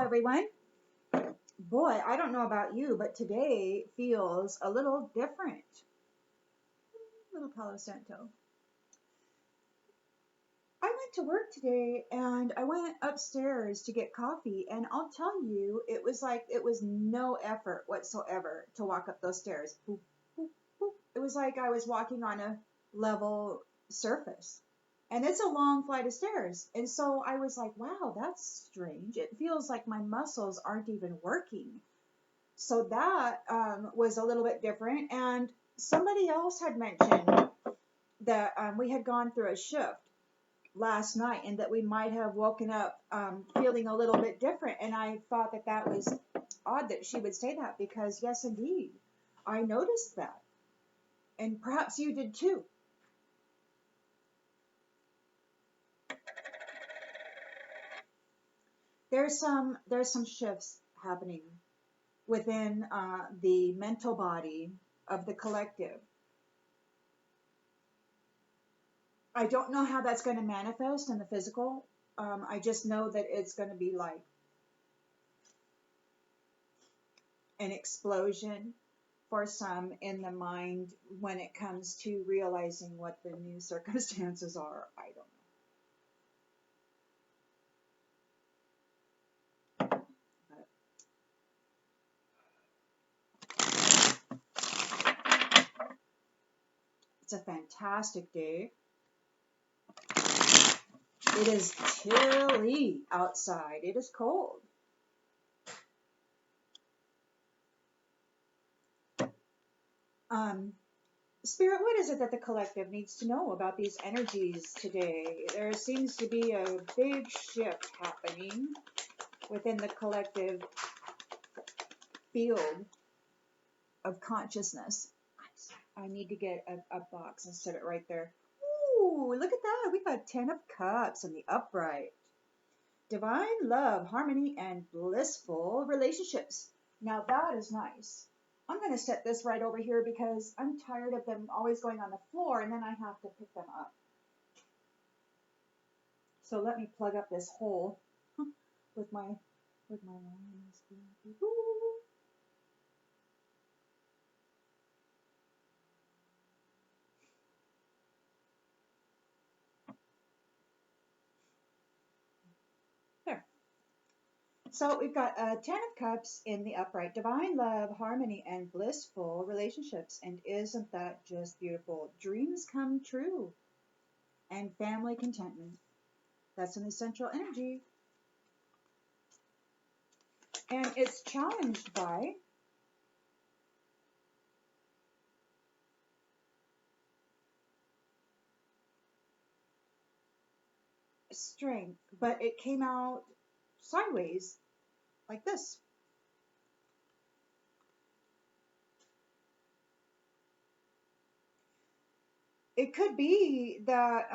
everyone. Boy, I don't know about you, but today feels a little different. Little Palo Santo. I went to work today and I went upstairs to get coffee, and I'll tell you, it was like it was no effort whatsoever to walk up those stairs. Boop, boop, boop. It was like I was walking on a level surface. And it's a long flight of stairs. And so I was like, wow, that's strange. It feels like my muscles aren't even working. So that was a little bit different. And somebody else had mentioned that we had gone through a shift last night and that we might have woken up feeling a little bit different. And I thought that that was odd that she would say that because, yes, indeed, I noticed that. And perhaps you did too. There's some shifts happening within the mental body of the collective. I don't know how that's going to manifest in the physical. I just know that it's going to be like an explosion for some in the mind when it comes to realizing what the new circumstances are. I don't know. It's a fantastic day. It is chilly outside. It is cold. Spirit, what is it that the collective needs to know about these energies today? There seems to be a big shift happening within the collective field of consciousness. I need to get a box and set it right there. Ooh, look at that. We got 10 of Cups in the upright. Divine love, harmony, and blissful relationships. Now that is nice. I'm going to set this right over here because I'm tired of them always going on the floor and then I have to pick them up. So let me plug up this hole with my lines. There. So we've got 10 of Cups in the upright. Divine love, harmony, and blissful relationships. And isn't that just beautiful? Dreams come true. And family contentment. That's an essential energy. And it's challenged by strength, but it came out sideways like this. It could be that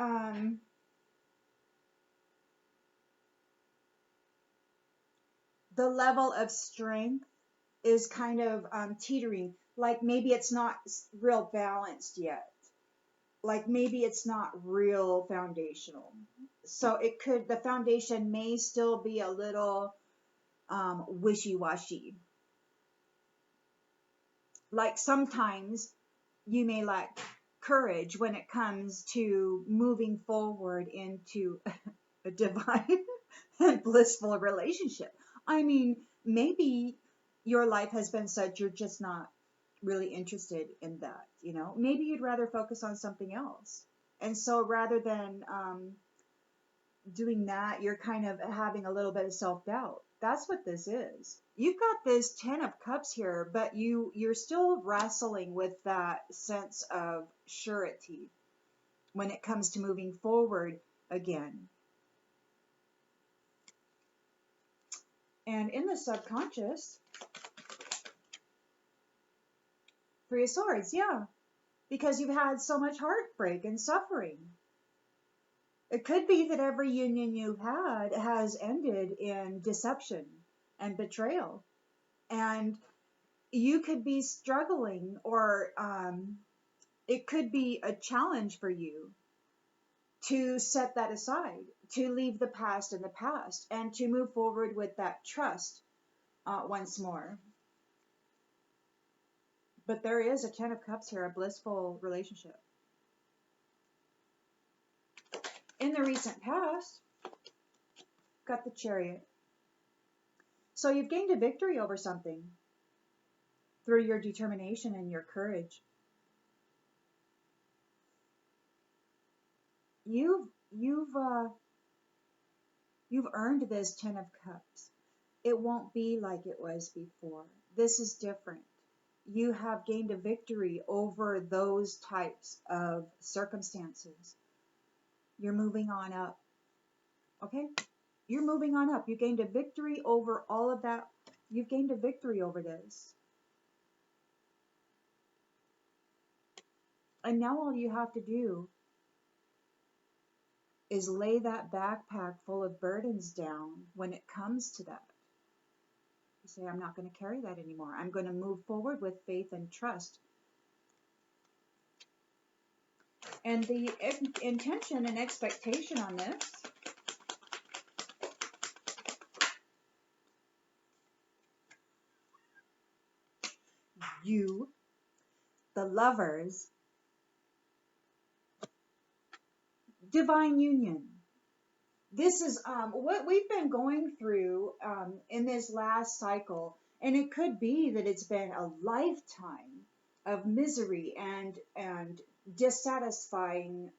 the level of strength is kind of teetering. Like maybe it's not real balanced yet. Like maybe it's not real foundational. So it could, the foundation may still be a little wishy-washy. Like sometimes you may lack courage when it comes to moving forward into a divine and blissful relationship. I mean, maybe your life has been such you're just not really interested in that, you know? Maybe you'd rather focus on something else. And so rather than doing that, you're kind of having a little bit of self-doubt. That's what this is. You've got this 10 of Cups here, but you're still wrestling with that sense of surety when it comes to moving forward again. And in the subconscious, Three of Swords, yeah, because you've had so much heartbreak and suffering. It could be that every union you've had has ended in deception and betrayal. And you could be struggling, or it could be a challenge for you to set that aside, to leave the past in the past, and to move forward with that trust once more. But there is a Ten of Cups here, a blissful relationship. In the recent past, got the Chariot. So you've gained a victory over something through your determination and your courage. You've earned this Ten of Cups. It won't be like it was before. This is different. You have gained a victory over those types of circumstances. You're moving on up. Okay? You're moving on up. You gained a victory over all of that. You've gained a victory over this. And now all you have to do is lay that backpack full of burdens down when it comes to that. You say, I'm not going to carry that anymore. I'm going to move forward with faith and trust. And the intention and expectation on this you, the lovers, divine union. This is what we've been going through in this last cycle, and it could be that it's been a lifetime of misery and dissatisfying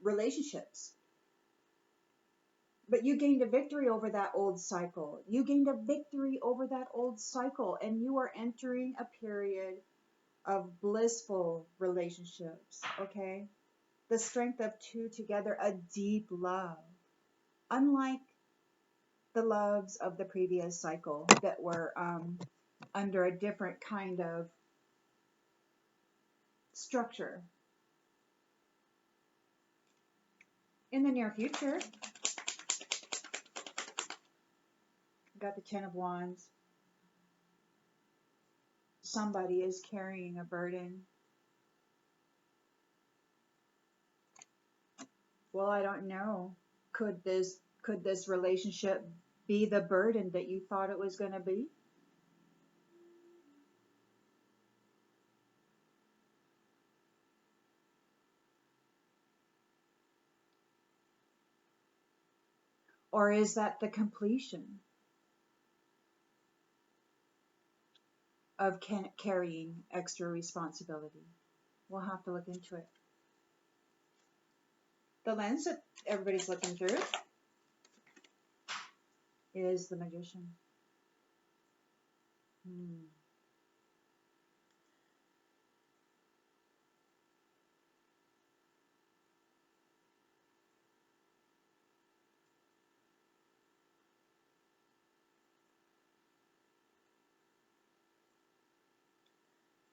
relationships. But you gained a victory over that old cycle. You gained a victory over that old cycle, and you are entering a period of blissful relationships, okay? The strength of two together, a deep love. Unlike the loves of the previous cycle that were under a different kind of structure. In the near future, got the Ten of Wands. Somebody is carrying a burden. Well, I don't know. Could this relationship be the burden that you thought it was going to be? Or is that the completion of carrying extra responsibility? We'll have to look into it. The lens that everybody's looking through is the Magician.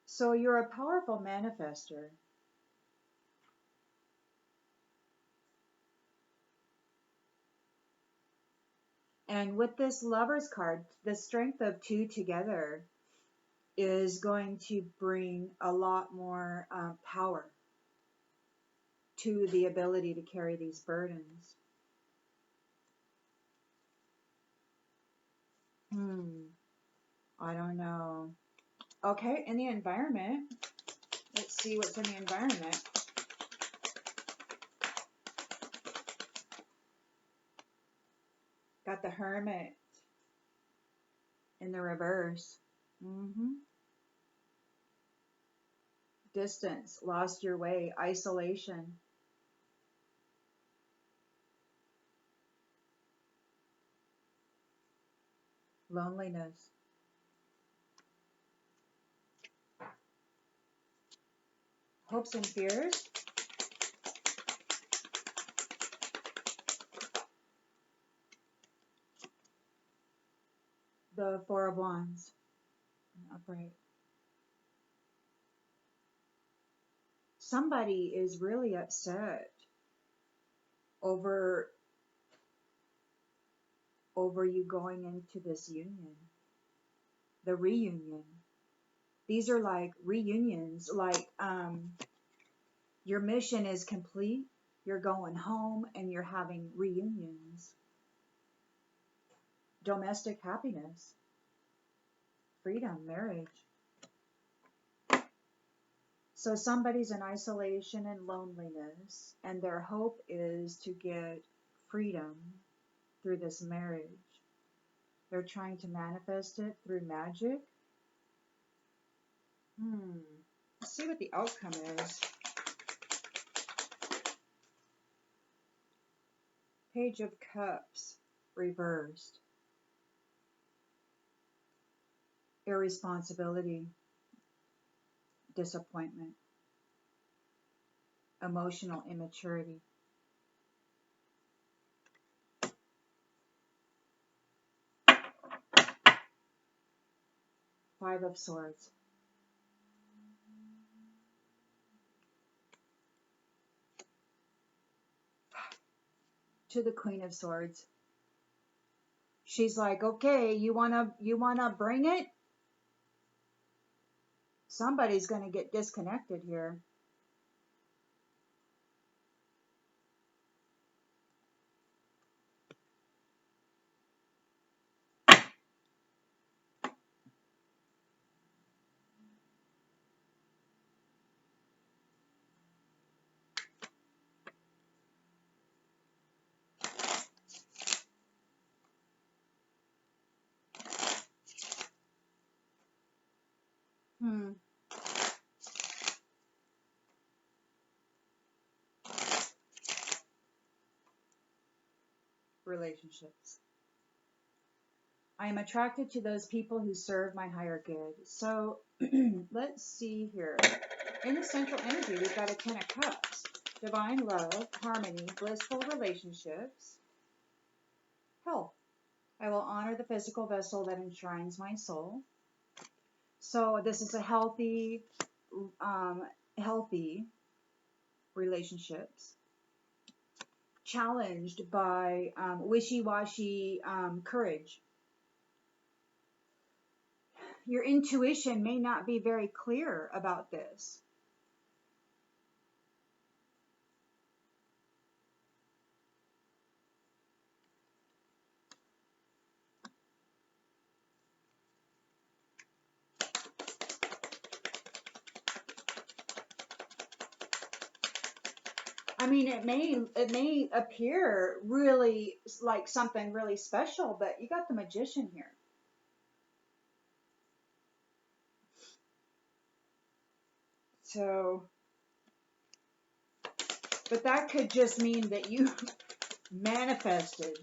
So you're a powerful manifester. And with this Lover's card, the strength of two together is going to bring a lot more power to the ability to carry these burdens. I don't know. Okay, in the environment, let's see what's in the environment. Got the Hermit in the reverse. Distance, lost your way, isolation. Loneliness. Hopes and fears. The Four of Wands. Upright. Somebody is really upset over you going into this union. The reunion. These are like reunions, like your mission is complete. You're going home and you're having reunions. Domestic happiness, freedom, marriage. So somebody's in isolation and loneliness, and their hope is to get freedom through this marriage. They're trying to manifest it through magic. Let's see what the outcome is. Page of Cups, reversed. Irresponsibility, disappointment, emotional immaturity. Five of Swords. To the Queen of Swords. She's like, okay, you wanna bring it? Somebody's gonna get disconnected here. Relationships. I am attracted to those people who serve my higher good. So let's see here. In the central energy, we've got a Ten of Cups. Divine love, harmony, blissful relationships, health. I will honor the physical vessel that enshrines my soul. So this is a healthy relationships. Challenged by wishy-washy courage. Your intuition may not be very clear about this. I mean, it may appear really like something really special, but you got the Magician here. So, but that could just mean that you manifested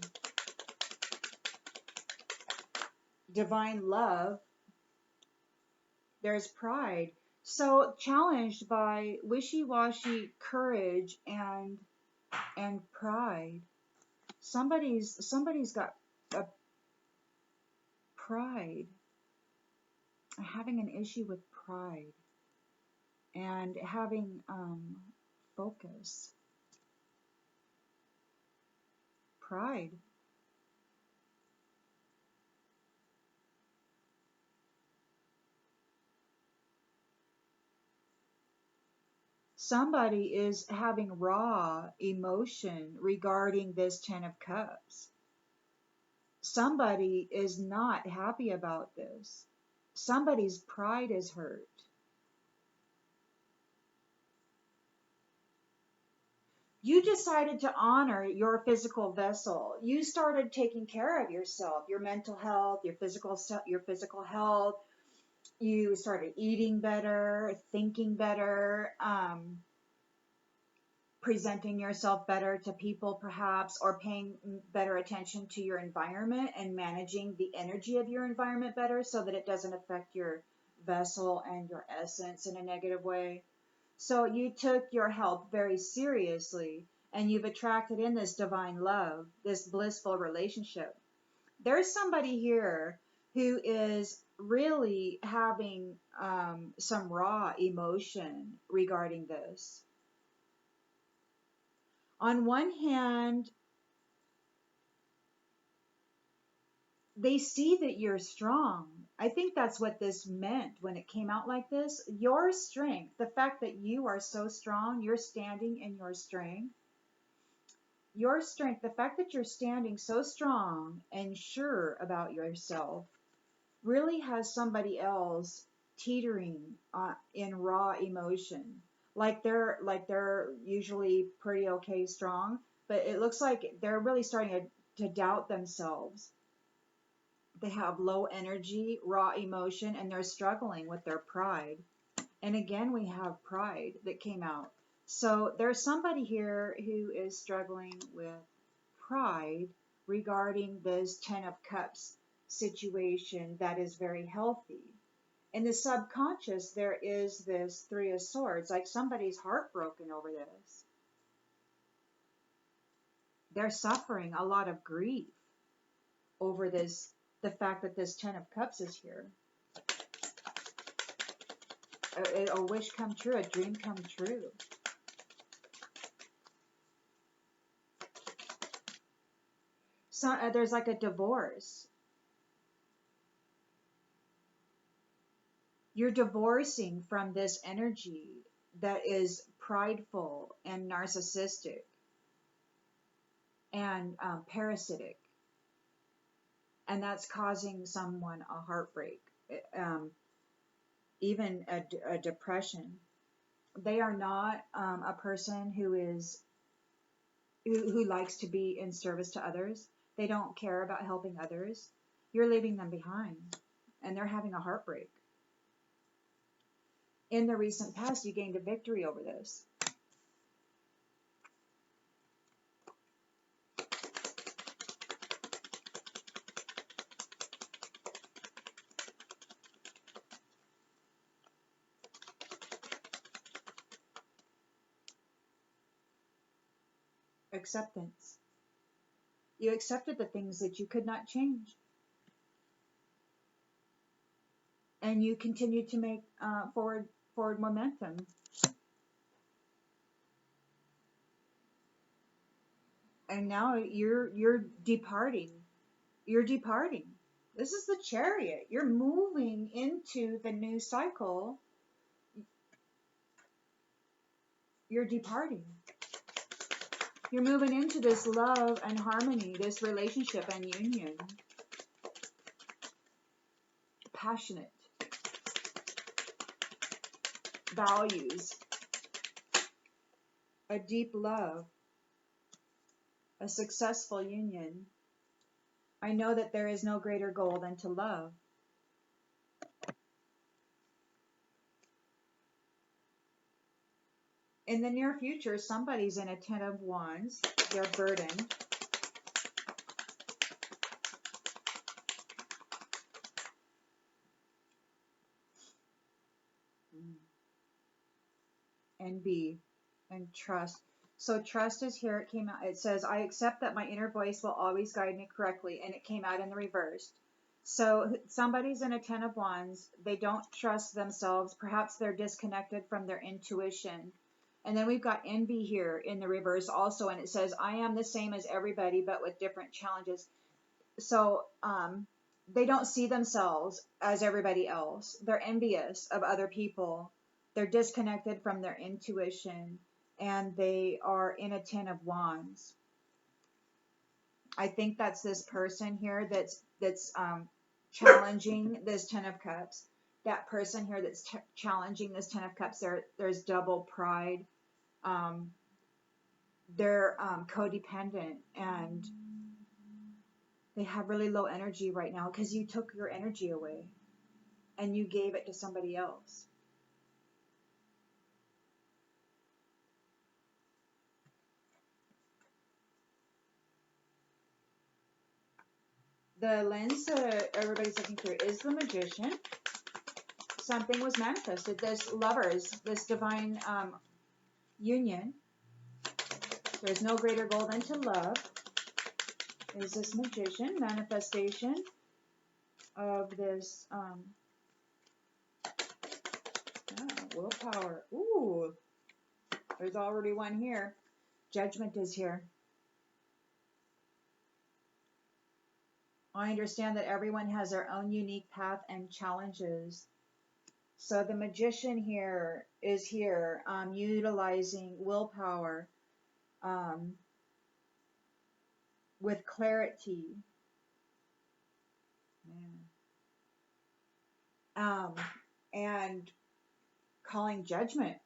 divine love. There's pride. So challenged by wishy-washy courage and pride. Somebody's got a pride. Having an issue with pride and having focus. Pride. Somebody is having raw emotion regarding this Ten of Cups. Somebody is not happy about this. Somebody's pride is hurt. You decided to honor your physical vessel. You started taking care of yourself, your mental health, your physical health. You started eating better, thinking better, presenting yourself better to people perhaps, or paying better attention to your environment and managing the energy of your environment better so that it doesn't affect your vessel and your essence in a negative way. So you took your health very seriously, and you've attracted in this divine love, this blissful relationship. There's somebody here who is really having some raw emotion regarding this. On one hand, they see that you're strong. I think that's what this meant when it came out like this. Your strength, the fact that you are so strong, you're standing in your strength. Your strength, the fact that you're standing so strong and sure about yourself, really has somebody else teetering in raw emotion. Like they're usually pretty okay strong, but it looks like they're really starting to doubt themselves. They have low energy, raw emotion, and they're struggling with their pride. And again, we have pride that came out. So there's somebody here who is struggling with pride regarding this Ten of Cups situation that is very healthy. In the subconscious, there is this Three of Swords, like somebody's heartbroken over this. They're suffering a lot of grief over this, the fact that this Ten of Cups is here. A wish come true, a dream come true. So there's like a divorce. You're divorcing from this energy that is prideful and narcissistic and parasitic, and that's causing someone a heartbreak, even a depression. They are not a person who likes to be in service to others. They don't care about helping others. You're leaving them behind, and they're having a heartbreak. In the recent past, you gained a victory over this. Acceptance. You accepted the things that you could not change. And you continue to make forward momentum. And now you're departing. You're departing. This is the Chariot. You're moving into the new cycle. You're departing. You're moving into this love and harmony, this relationship and union. Passionate. Values. A deep love. A successful union. I know that there is no greater goal than to love. In the near future, somebody's in a Ten of Wands. They're burdened. And B. And trust. So trust is here. It came out. It says, I accept that my inner voice will always guide me correctly. And it came out in the reverse. So somebody's in a Ten of Wands. They don't trust themselves. Perhaps they're disconnected from their intuition. And then we've got envy here in the reverse also. And it says, I am the same as everybody, but with different challenges. So they don't see themselves as everybody else. They're envious of other people. They're disconnected from their intuition. And they are in a Ten of Wands. I think that's this person here that's challenging this Ten of Cups. That person here that's challenging this Ten of Cups, there's double pride. They're codependent, and they have really low energy right now because you took your energy away and you gave it to somebody else. The lens that everybody's looking through is the Magician. Something was manifested. This lovers, this divine union. There's no greater goal than to love. Is this Magician manifestation of this willpower. Ooh, there's already one here. Judgment is here. I understand that everyone has their own unique path and challenges. So the Magician here is here, utilizing willpower, with clarity. Um, and calling judgment.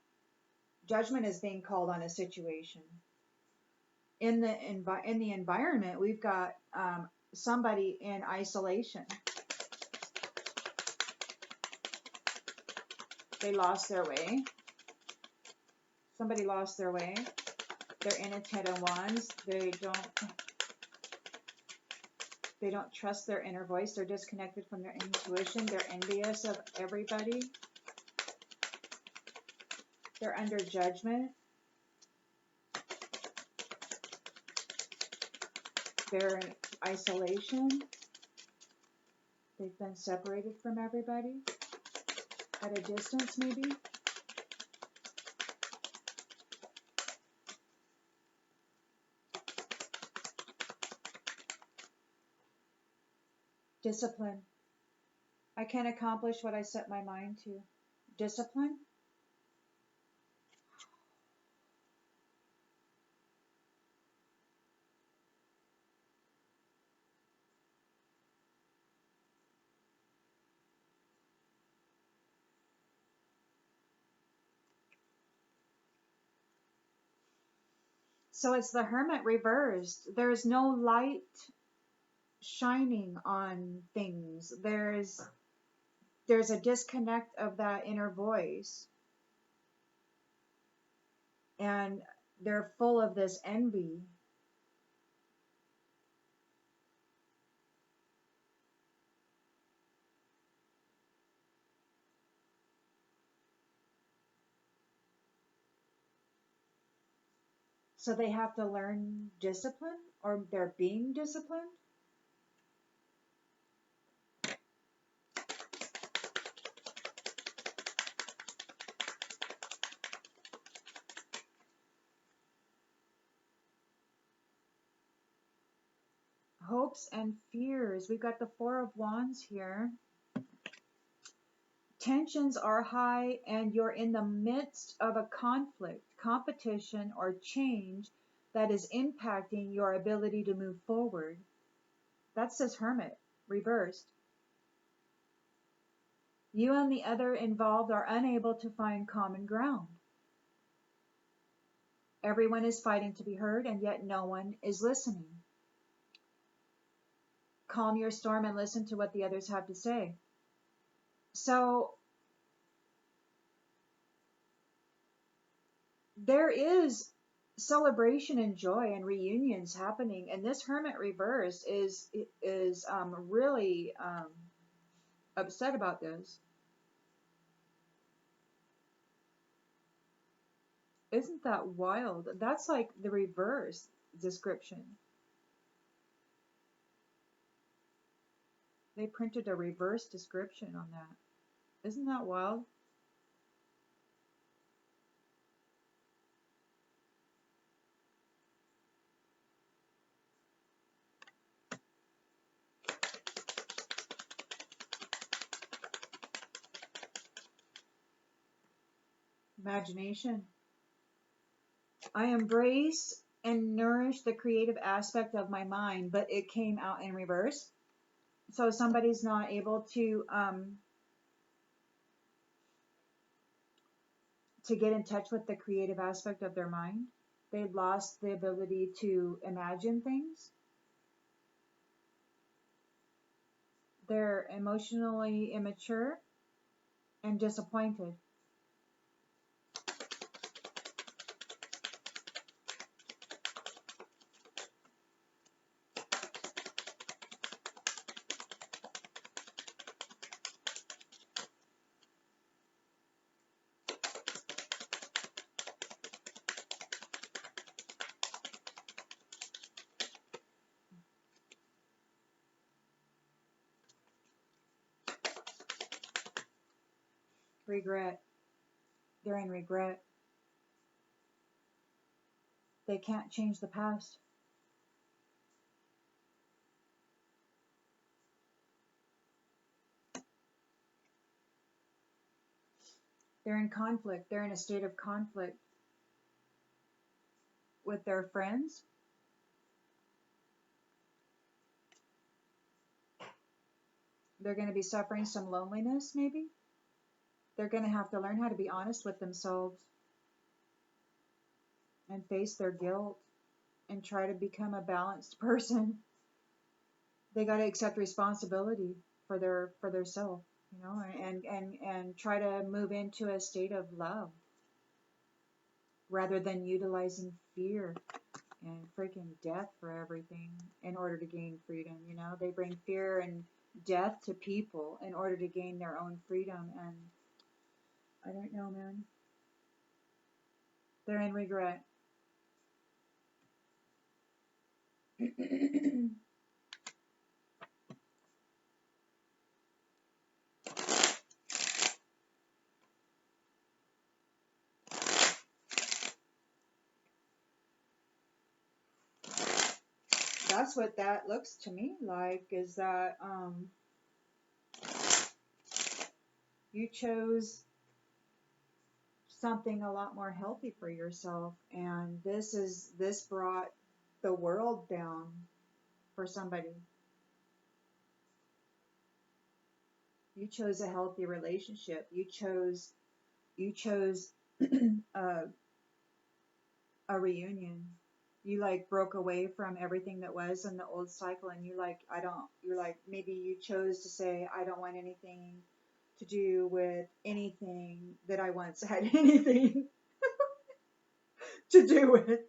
Judgment is being called on a situation. In the environment, we've got somebody in isolation. They lost their way. Somebody lost their way. They're in a Ten of Wands. They don't trust their inner voice. They're disconnected from their intuition. They're envious of everybody. They're under judgment. They're in isolation. They've been separated from everybody. At a distance, maybe. Discipline. I can't accomplish what I set my mind to. Discipline. So it's the Hermit reversed. There's no light shining on things. There's a disconnect of that inner voice. And they're full of this envy. So they have to learn discipline, or they're being disciplined. Hopes and fears. We've got the Four of Wands here. Tensions are high and you're in the midst of a conflict, competition, or change that is impacting your ability to move forward. That's this Hermit, reversed. You and the other involved are unable to find common ground. Everyone is fighting to be heard, and yet no one is listening. Calm your storm and listen to what the others have to say. So there is celebration and joy and reunions happening, and this Hermit reverse is really upset about this. Isn't that wild? That's like the reverse description. They printed a reverse description on that. Isn't that wild? Imagination. I embrace and nourish the creative aspect of my mind, but it came out in reverse. So somebody's not able to get in touch with the creative aspect of their mind. They've lost the ability to imagine things. They're emotionally immature and disappointed. Regret. They're in regret. They can't change the past. They're in conflict. They're in a state of conflict with their friends. They're going to be suffering some loneliness, maybe. They're going to have to learn how to be honest with themselves and face their guilt and try to become a balanced person. They got to accept responsibility for their self, you know, and try to move into a state of love rather than utilizing fear and freaking death for everything in order to gain freedom. You know, they bring fear and death to people in order to gain their own freedom, and I don't know, man. They're in regret. That's what that looks to me like, is that you chose something a lot more healthy for yourself, and this brought the world down for somebody. You chose a healthy relationship. You chose a, a reunion. You like broke away from everything that was in the old cycle, and you're like, maybe you chose to say, I don't want anything to do with anything that I once had anything to do with.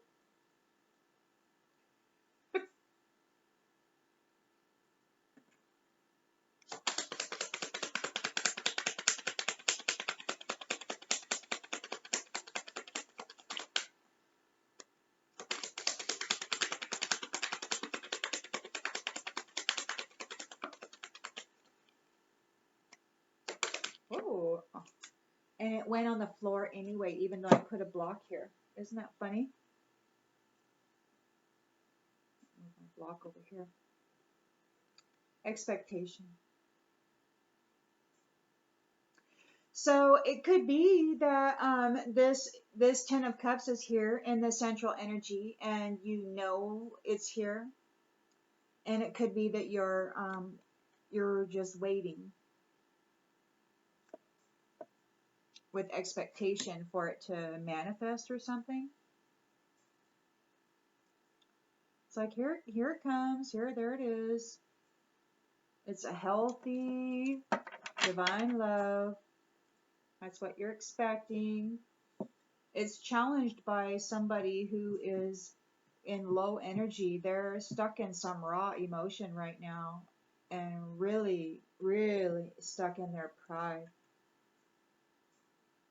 Oh, and it went on the floor anyway, even though I put a block here. Isn't that funny? Move my block over here. Expectation. So it could be that this Ten of Cups is here in the central energy, and you know it's here, and it could be that you're just waiting with expectation for it to manifest or something. It's like, here it comes, there it is. It's a healthy divine love. That's what you're expecting. It's challenged by somebody who is in low energy. They're stuck in some raw emotion right now, and really, really stuck in their pride.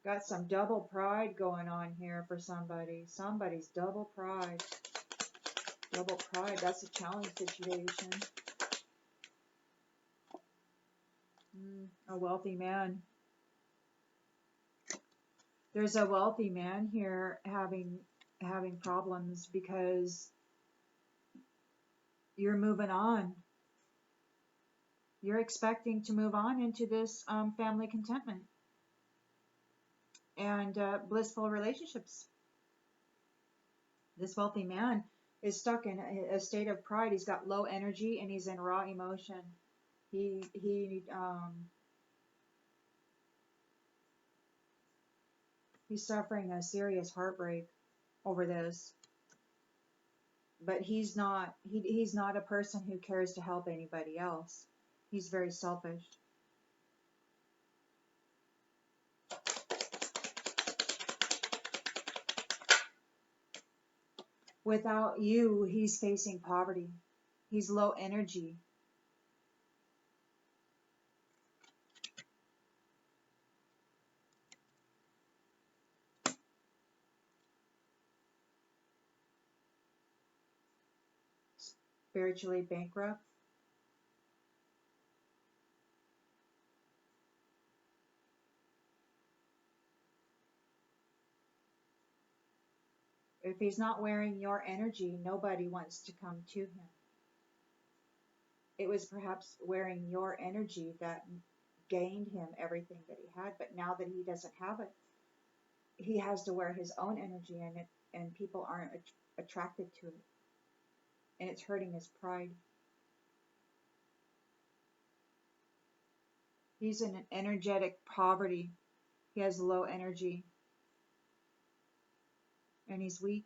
Got some double pride going on here for somebody. Somebody's double pride. Double pride. That's a challenge situation. A wealthy man. There's a wealthy man here having problems because you're moving on. You're expecting to move on into this family contentment and blissful relationships. This wealthy man is stuck in a state of pride. He's got low energy and he's in raw emotion. He's suffering a serious heartbreak over this. But he's not a person who cares to help anybody else. He's very selfish. Without you, he's facing poverty. He's low energy. Spiritually bankrupt. If he's not wearing your energy, nobody wants to come to him. It was perhaps wearing your energy that gained him everything that he had, but now that he doesn't have it, he has to wear his own energy, and people aren't attracted to it, and it's hurting his pride. He's in an energetic poverty. He has low energy and he's weak.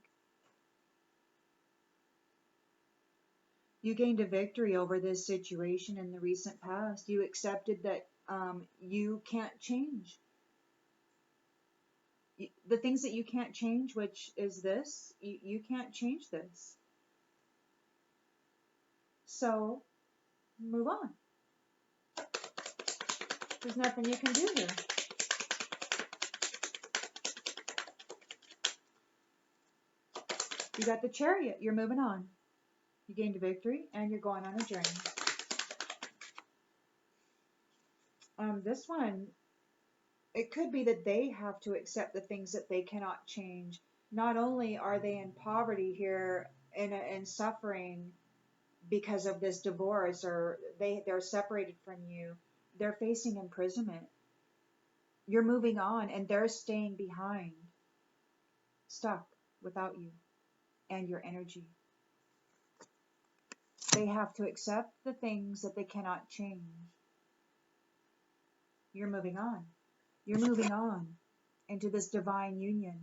You gained a victory over this situation in the recent past. You accepted that you can't change. The things that you can't change, which is this, you can't change this. So move on. There's nothing you can do here. You got the Chariot. You're moving on. You gained a victory and you're going on a journey. This one, it could be that they have to accept the things that they cannot change. Not only are they in poverty here and suffering because of this divorce, or they're separated from you, they're facing imprisonment. You're moving on and they're staying behind, stuck without you and your energy. They have to accept the things that they cannot change. You're moving on. You're moving on into this divine union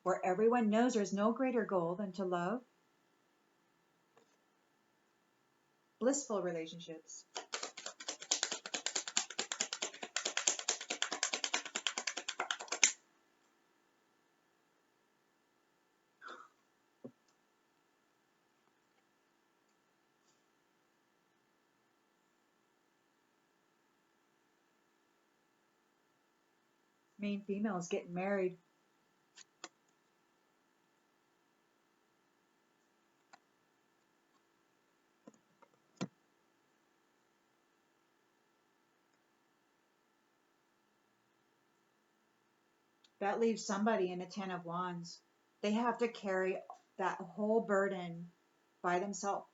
where everyone knows there's no greater goal than to love blissful relationships. Main female is getting married. That leaves somebody in a 10 of Wands. They have to carry that whole burden by themselves.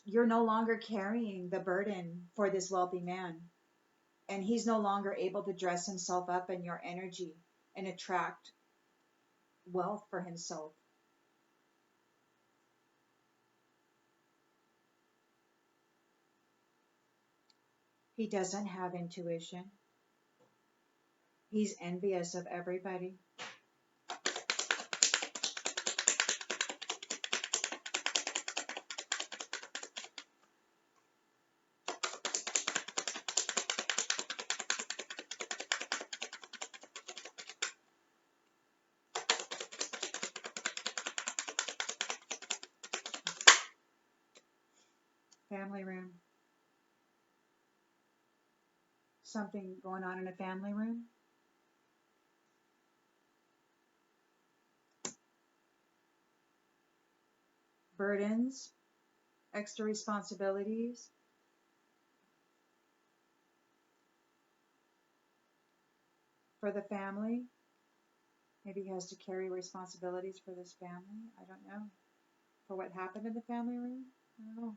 You're no longer carrying the burden for this wealthy man. And he's no longer able to dress himself up in your energy and attract wealth for himself. He doesn't have intuition. He's envious of everybody. Family room. Something going on in a family room. Burdens, extra responsibilities. For the family. Maybe he has to carry responsibilities for this family. I don't know. For what happened in the family room? I don't know.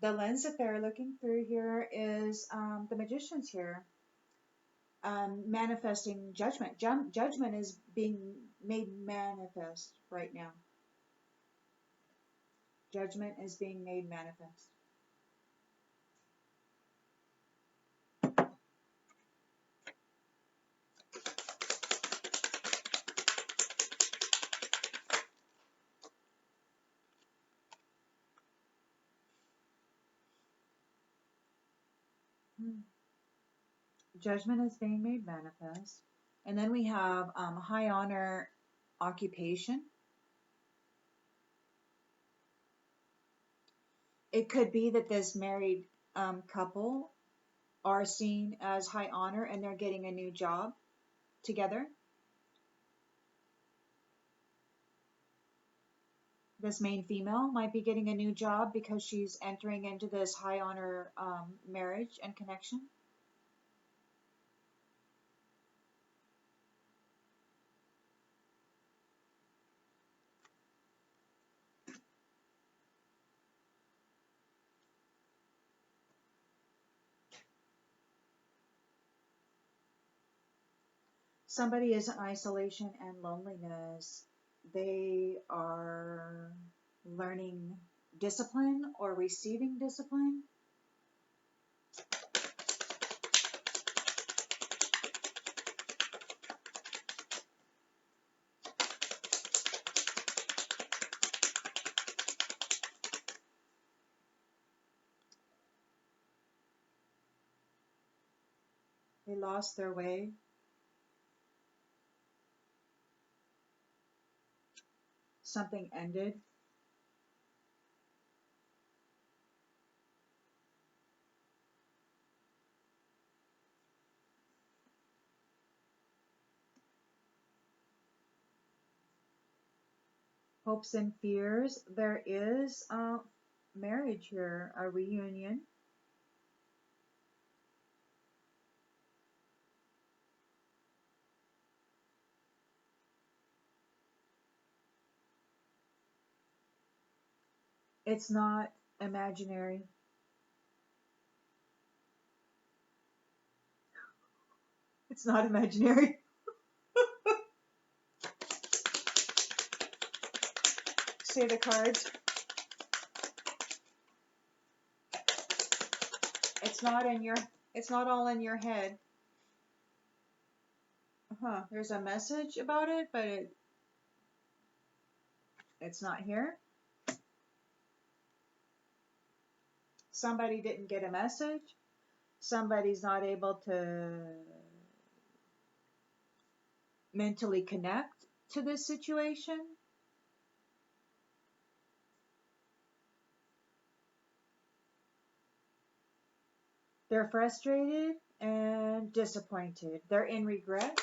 The lens that they're looking through here is the Magician's here. Manifesting judgment. Judgment is being made manifest right now. Judgment is being made manifest. Judgment is being made manifest. And then we have high honor occupation. It could be that this married couple are seen as high honor and they're getting a new job together. This main female might be getting a new job because she's entering into this high honor marriage and connection. Somebody is in isolation and loneliness. They are learning discipline or receiving discipline. They lost their way. Something ended. Hopes and fears. There is a marriage here, a reunion. It's not imaginary. It's not imaginary. Say the cards. It's not all in your head. There's a message about it, but it's not here. Somebody didn't get a message. Somebody's not able to mentally connect to this situation. They're frustrated and disappointed. They're in regret.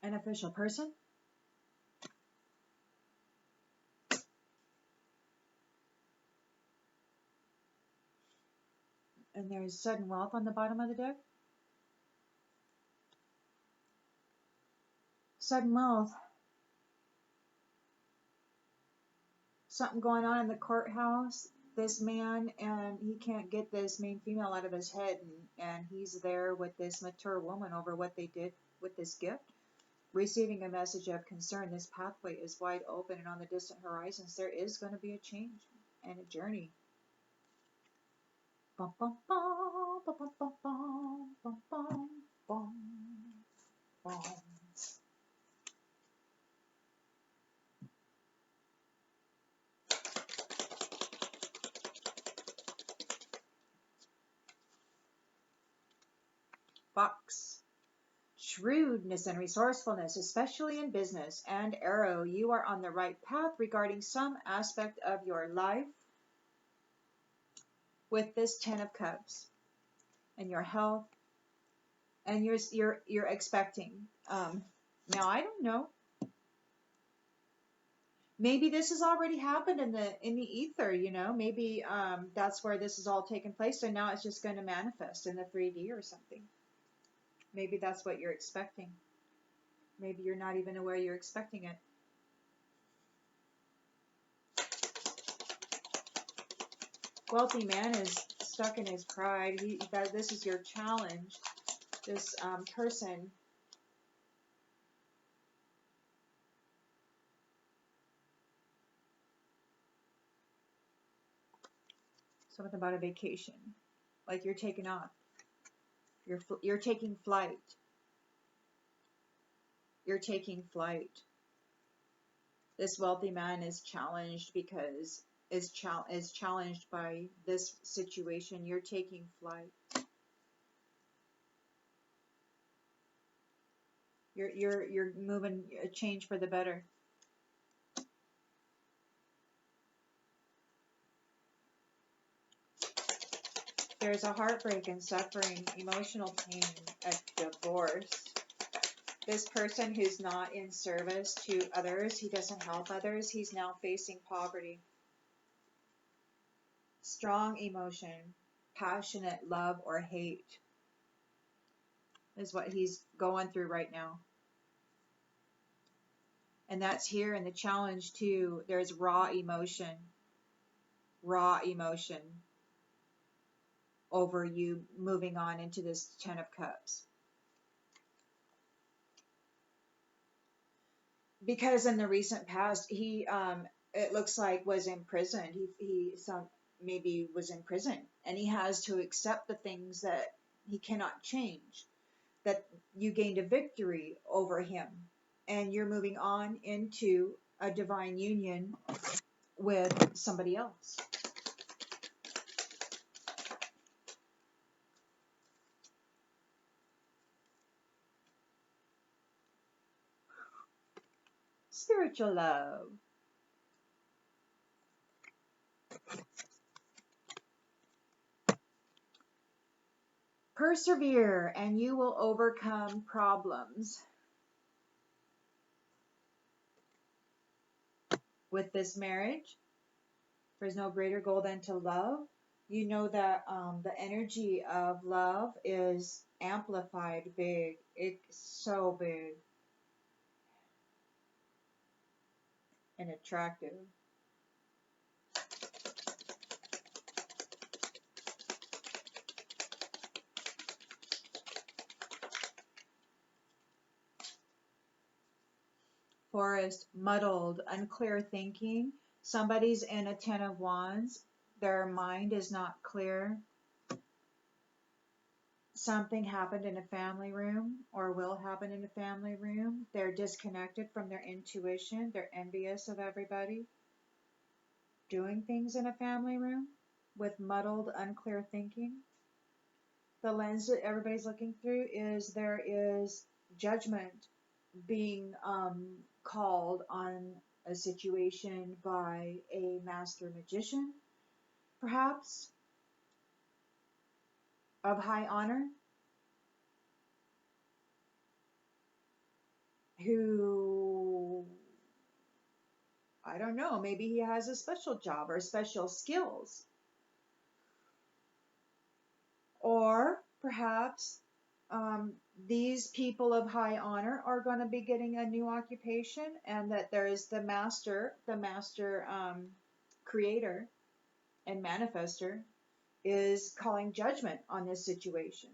An official person. And there's sudden wealth on the bottom of the deck. Sudden wealth. Something going on in the courthouse. This man, and he can't get this main female out of his head, and he's there with this mature woman over what they did with this gift. Receiving a message of concern. This pathway is wide open, and on the distant horizons there is going to be a change and a journey. Bum, bum, bum, bum, bum, bum, bum, bum, bum, bum. Fox. Shrewdness and resourcefulness, especially in business. And Arrow, you are on the right path regarding some aspect of your life with this 10 of Cups and your health, and you're expecting. Now I don't know. Maybe this has already happened in the ether, you know. Maybe that's where this is all taking place, and now it's just going to manifest in the 3D or something. Maybe that's what you're expecting. Maybe you're not even aware you're expecting it. Wealthy man is stuck in his pride. This is your challenge. This person. Something about a vacation, like you're taking off. You're taking flight. You're taking flight. This wealthy man is challenged because is challenged by this situation. You're taking flight. You're moving a change for the better. There's a heartbreak and suffering, emotional pain, a divorce. This person who's not in service to others, he doesn't help others, he's now facing poverty. Strong emotion, passionate love or hate is what he's going through right now. And that's here in the challenge too. There's raw emotion over you moving on into this 10 of Cups. because in the recent past he it looks like was imprisoned. He some maybe was in prison, and he has to accept the things that he cannot change, that you gained a victory over him, and you're moving on into a divine union with somebody else. Spiritual love. Persevere and you will overcome problems. With this marriage, there's no greater goal than to love. You know that the energy of love is amplified big. It's so big and attractive. Forest, muddled, unclear thinking. Somebody's in a Ten of Wands. Their mind is not clear. Something happened in a family room or will happen in a family room. They're disconnected from their intuition. They're envious of everybody doing things in a family room with muddled, unclear thinking. The lens that everybody's looking through is there is judgment being called on a situation by a master magician, perhaps, of high honor, who, I don't know, maybe he has a special job or special skills. Or perhaps these people of high honor are going to be getting a new occupation, and that there is the master creator and manifester is calling judgment on this situation.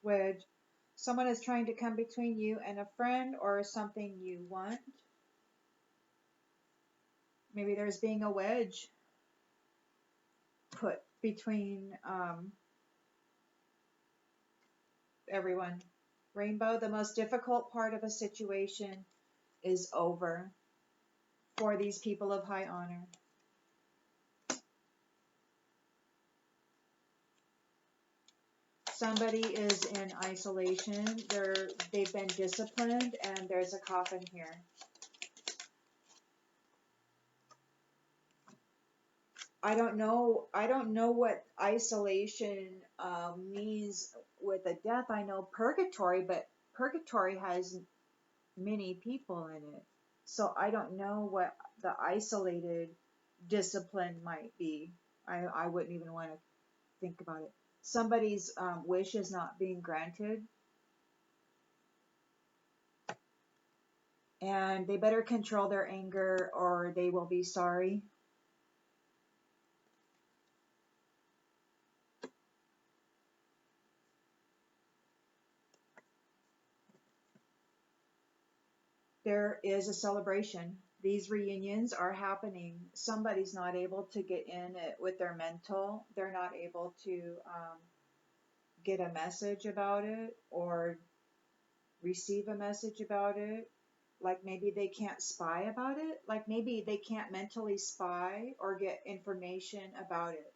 Wedge. Someone is trying to come between you and a friend or something you want. Maybe there's being a wedge put between everyone. Rainbow, the most difficult part of a situation is over for these people of high honor. Somebody is in isolation. They've been disciplined, and there's a coffin here. I don't know what isolation means with a death. I know purgatory, but purgatory has many people in it. So I don't know what the isolated discipline might be. I wouldn't even want to think about it. Somebody's wish is not being granted, and they better control their anger or they will be sorry. There is a celebration. These reunions are happening. Somebody's not able to get in it with their mental. They're not able to get a message about it or receive a message about it. Like maybe they can't spy about it. Like maybe they can't mentally spy or get information about it,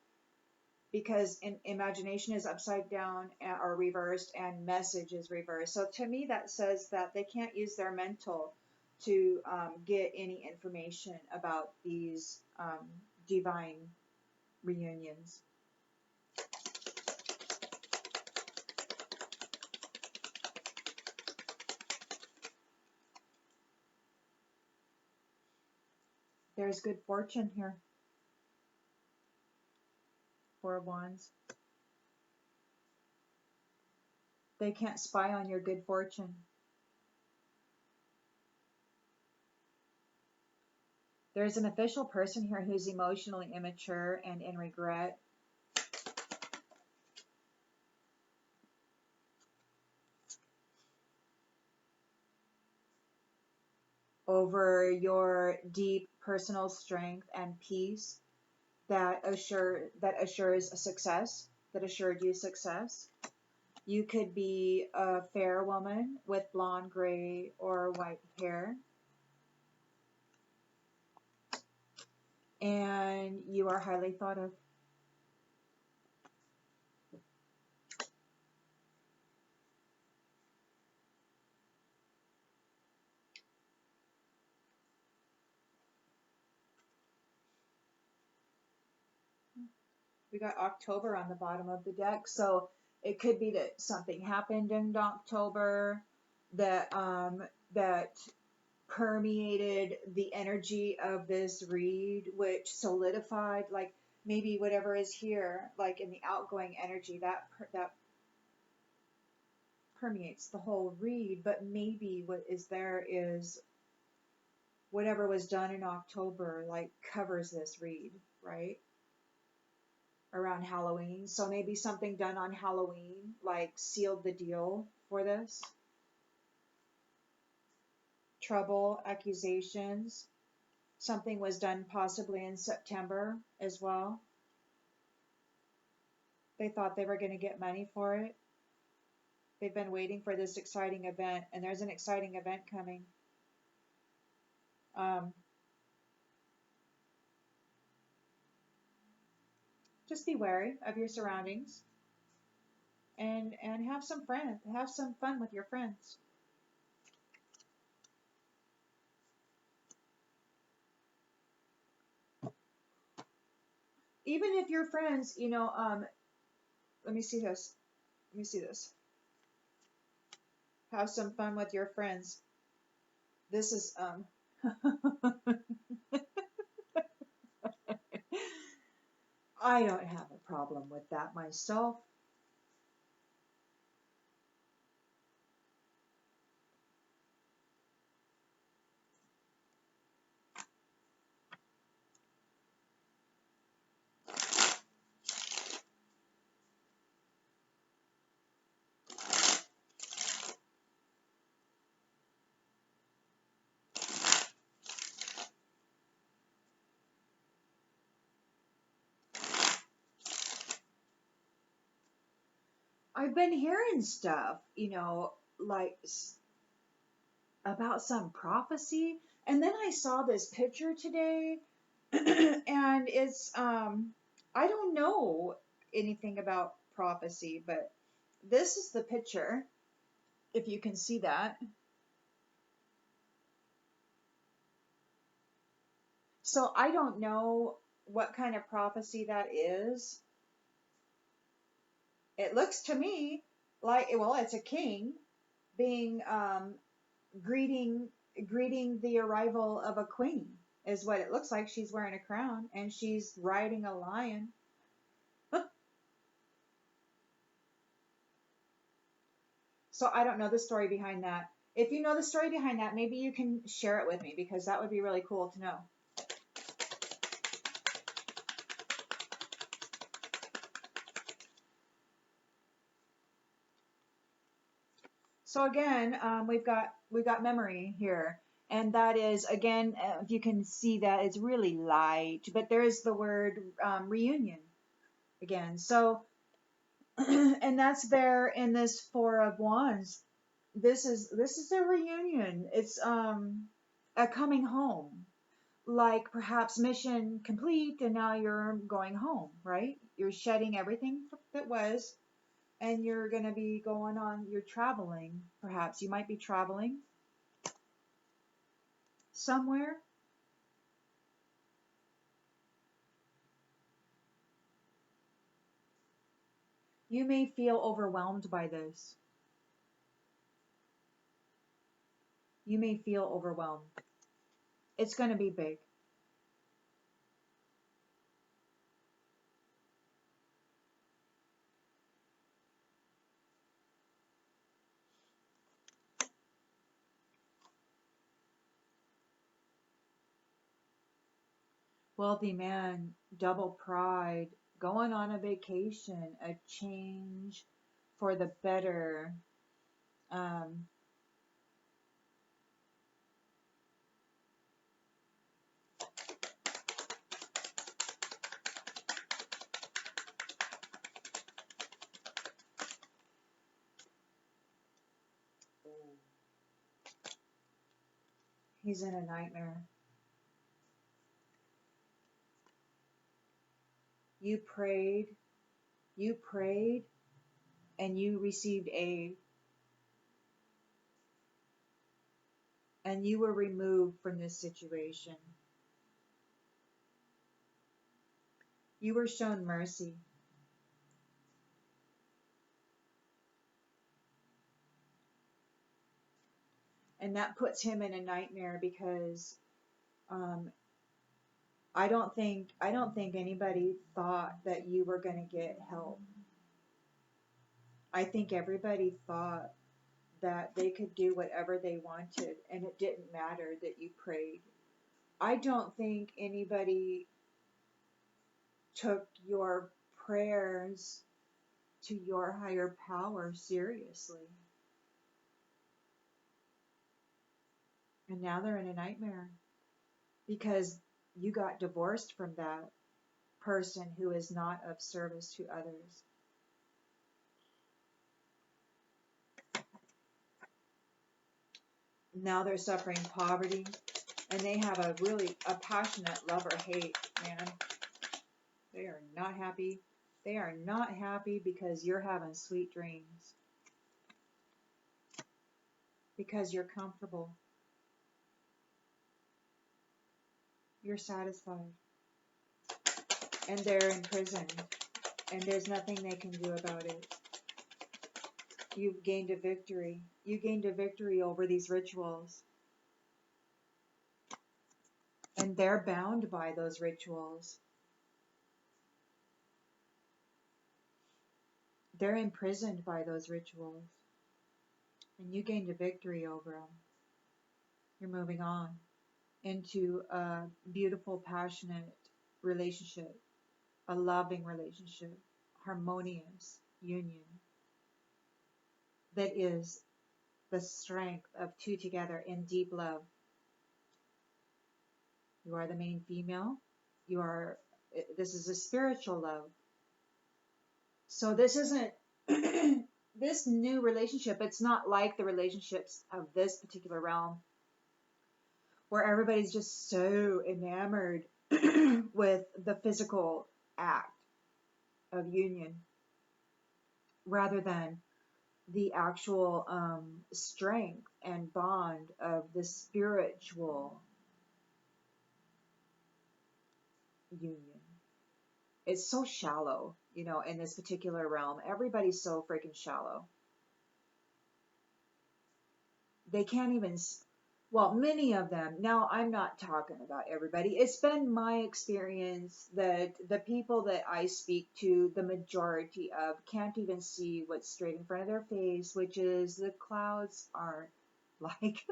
because imagination is upside down or reversed and message is reversed. So to me that says that they can't use their mental to get any information about these divine reunions. There's good fortune here. Four of Wands. They can't spy on your good fortune. There's an official person here who's emotionally immature and in regret over your deep personal strength and peace that assures a success, that assured you success. You could be a fair woman with blonde, gray, or white hair, and you are highly thought of. We got October on the bottom of the deck, so it could be that something happened in October that permeated the energy of this read, which solidified, like maybe whatever is here, like in the outgoing energy, that permeates the whole read. But maybe what is there is whatever was done in October, like covers this read, right? Around Halloween. So maybe something done on Halloween, like sealed the deal for this. Trouble, accusations. Something was done possibly in September as well. They thought they were going to get money for it. They've been waiting for this exciting event, and there's an exciting event coming. Um, just be wary of your surroundings, and have some fun with your friends. Even if your friends, let me see this. Let me see this. Have some fun with your friends. This is I don't have a problem with that myself. I've been hearing stuff, like about some prophecy, and then I saw this picture today, and it's I don't know anything about prophecy, but this is the picture, if you can see that. So I don't know what kind of prophecy that is. It looks to me like, well, it's a king being greeting greeting the arrival of a queen is what it looks like. She's wearing a crown and she's riding a lion. So I don't know the story behind that. If you know the story behind that, maybe you can share it with me, because that would be really cool to know. So again, we've got memory here, and that is again, if you can see that, it's really light, but there is the word reunion again. So, and that's there in this Four of Wands. This is a reunion. It's a coming home, like perhaps mission complete, and now you're going home, right? You're shedding everything that was, and you're going to be going on, you're traveling. Perhaps you might be traveling somewhere. You may feel overwhelmed by this. You may feel overwhelmed. It's going to be big. Wealthy man, double pride, going on a vacation, a change for the better. Um, he's in a nightmare. You prayed, you prayed, and you received aid, and you were removed from this situation. You were shown mercy. And that puts him in a nightmare because um, I don't think anybody thought that you were going to get help. I think everybody thought that they could do whatever they wanted and it didn't matter that you prayed. I don't think anybody took your prayers to your higher power seriously. And now they're in a nightmare because you got divorced from that person who is not of service to others. Now they're suffering poverty and they have a passionate love or hate, man. They are not happy. They are not happy because you're having sweet dreams. Because you're comfortable. You're satisfied. And they're in prison. And there's nothing they can do about it. You've gained a victory. You gained a victory over these rituals. And they're bound by those rituals. They're imprisoned by those rituals. And you gained a victory over them. You're moving on into a beautiful, passionate relationship, a loving relationship, harmonious union that is the strength of two together in deep love. You are the main female. This is a spiritual love. So this isn't, this new relationship, it's not like the relationships of this particular realm where everybody's just so enamored with the physical act of union rather than the actual strength and bond of the spiritual union. It's so shallow, in this particular realm. Everybody's so freaking shallow. They can't even, well, many of them, now I'm not talking about everybody. It's been my experience that the people that I speak to, the majority of, can't even see what's straight in front of their face, which is the clouds aren't like,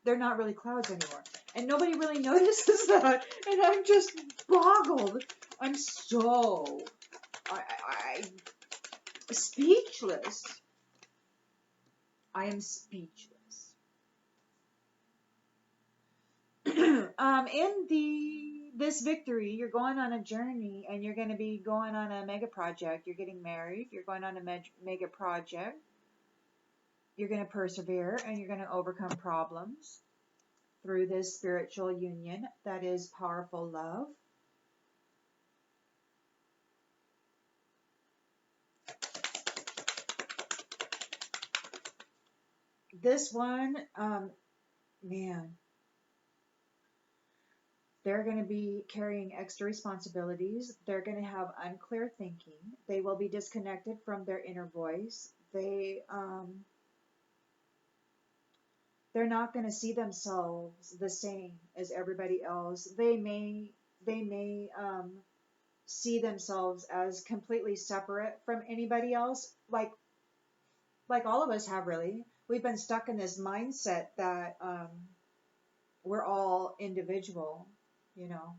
they're not really clouds anymore. And nobody really notices that. And I'm just boggled. I'm so, I speechless. I am speechless. In this victory, you're going on a journey and you're going to be going on a mega project. You're getting married. You're going on a mega project. You're going to persevere and you're going to overcome problems through this spiritual union that is powerful love. This one, man, they're going to be carrying extra responsibilities. They're going to have unclear thinking. They will be disconnected from their inner voice. They're not going to see themselves the same as everybody else. They may see themselves as completely separate from anybody else, like all of us have, really. we've been stuck in this mindset that we're all individual, you know.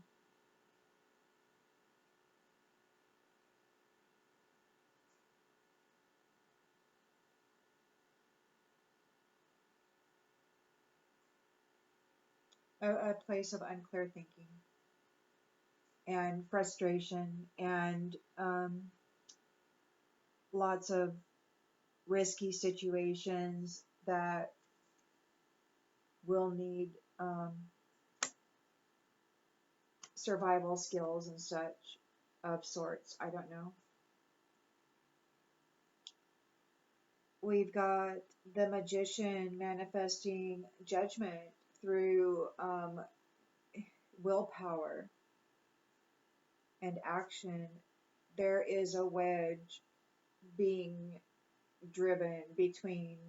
A place of unclear thinking and frustration and lots of risky situations that will need um, survival skills and such of sorts. I don't know. We've got the magician manifesting judgment through willpower and action. There is a wedge being driven between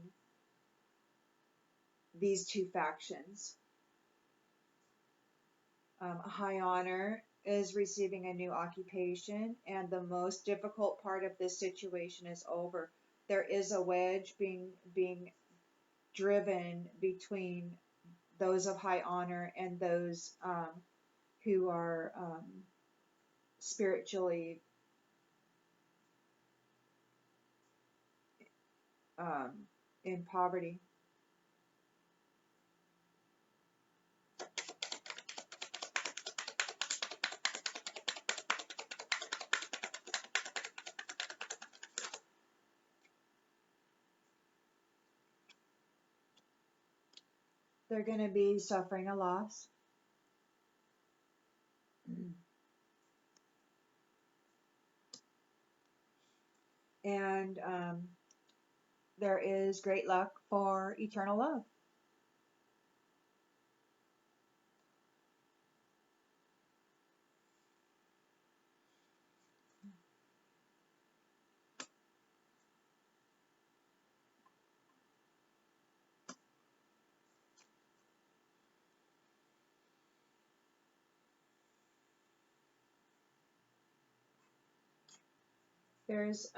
these two factions. High honor is receiving a new occupation, and the most difficult part of this situation is over. There is a wedge being driven between those of high honor and those who are spiritually um, in poverty. They're going to be suffering a loss. And there is great luck for eternal love. There's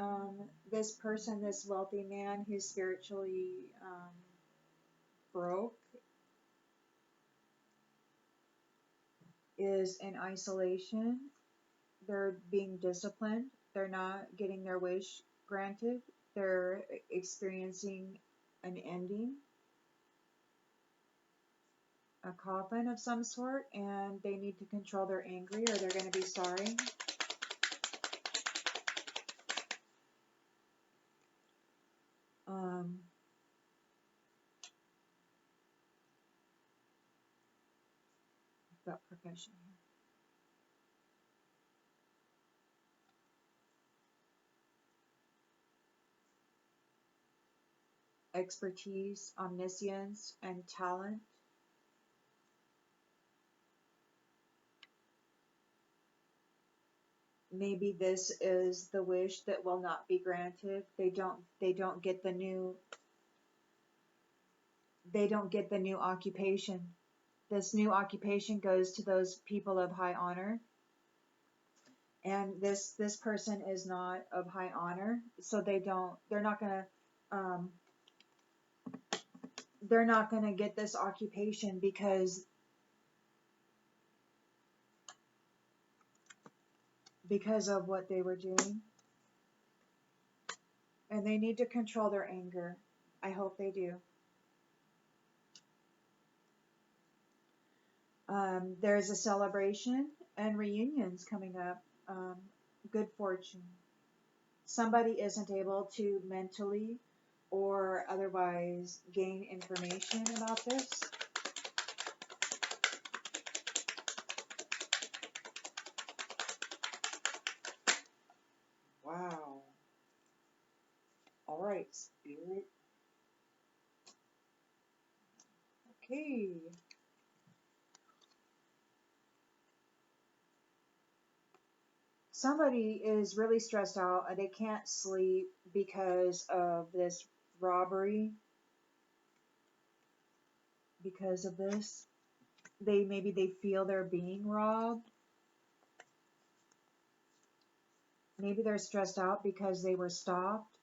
this person, this wealthy man who's spiritually broke, is in isolation. They're being disciplined. They're not getting their wish granted. They're experiencing an ending, a coffin of some sort, and they need to control their anger or they're going to be sorry. I've got profession here. Expertise, omniscience, and talent. Maybe this is the wish that will not be granted. They don't get the new occupation. This new occupation goes to those people of high honor. And this person is not of high honor, so they're not gonna get this occupation because of what they were doing, and they need to control their anger. I hope they do. There's a celebration and reunions coming up. Good fortune. Somebody isn't able to mentally or otherwise gain information about this. Wow. All right, Spirit. Okay. Somebody is really stressed out and they can't sleep because of this robbery. Because of this, maybe they feel they're being robbed. Maybe they're stressed out because they were stopped.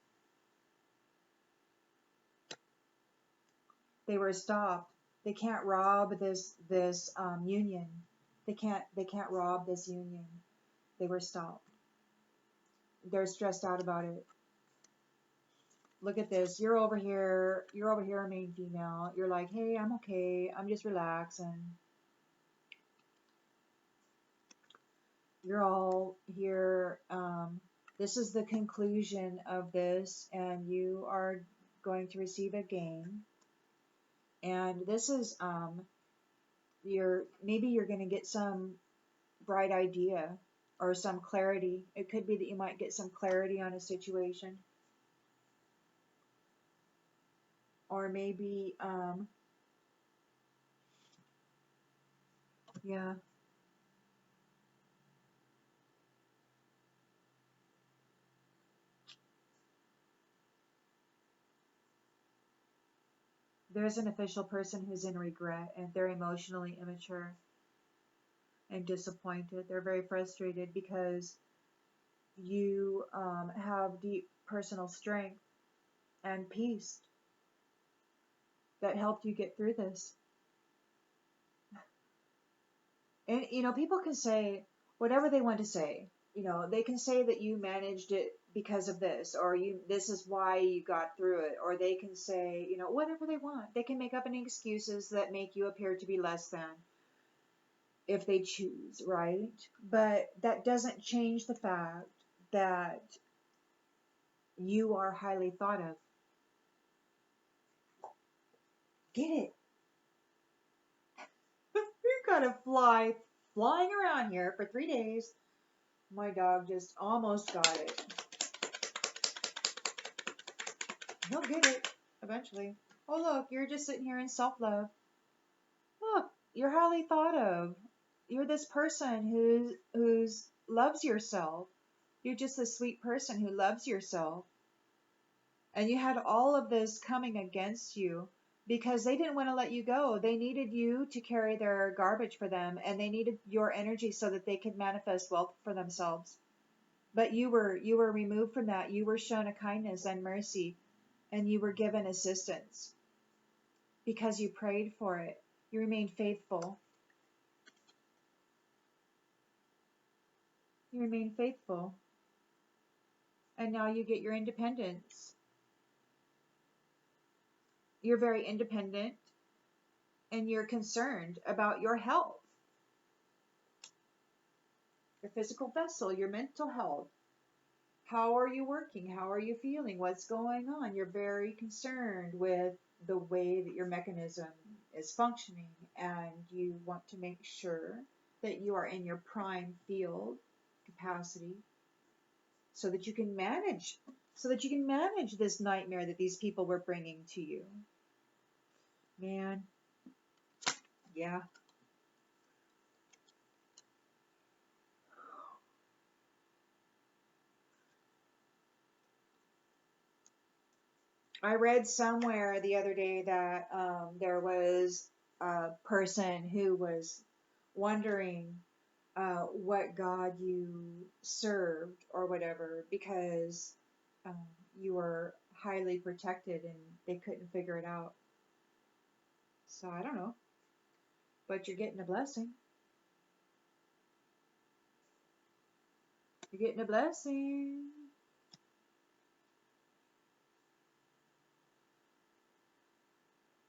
They were stopped. They can't rob this union. They can't rob this union. They were stopped. They're stressed out about it. Look at this. You're over here. You're over here, main female. You're like, hey, I'm okay. I'm just relaxing. You're all here. This is the conclusion of this, and you are going to receive a gain. And this is maybe you're going to get some bright idea or some clarity. It could be that you might get some clarity on a situation, or maybe yeah. There's an official person who's in regret and they're emotionally immature and disappointed. They're very frustrated because you have deep personal strength and peace that helped you get through this. And, people can say whatever they want to say. They can say that you managed it because of this, or this is why you got through it, or they can say, whatever they want. They can make up any excuses that make you appear to be less than if they choose, right? But that doesn't change the fact that you are highly thought of. Get it? You're gonna flying around here for 3 days. My dog just almost got it. He'll get it eventually. Oh, look, you're just sitting here in self-love. Look, you're highly thought of. You're this person who's loves yourself. You're just a sweet person who loves yourself. And you had all of this coming against you because they didn't want to let you go. They needed you to carry their garbage for them, and they needed your energy so that they could manifest wealth for themselves. But you were removed from that. You were shown a kindness and mercy, and you were given assistance because you prayed for it. You remained faithful. You remained faithful. And now you get your independence. You're very independent, and you're concerned about your health, your physical vessel, your mental health. How are you working? How are you feeling? What's going on? You're very concerned with the way that your mechanism is functioning, and you want to make sure that you are in your prime field capacity so that you can manage this nightmare that these people were bringing to you. Man, yeah. I read somewhere the other day that there was a person who was wondering what God you served or whatever because you were highly protected and they couldn't figure it out. So I don't know, but you're getting a blessing. You're getting a blessing.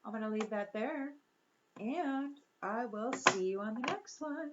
I'm going to leave that there, and I will see you on the next one.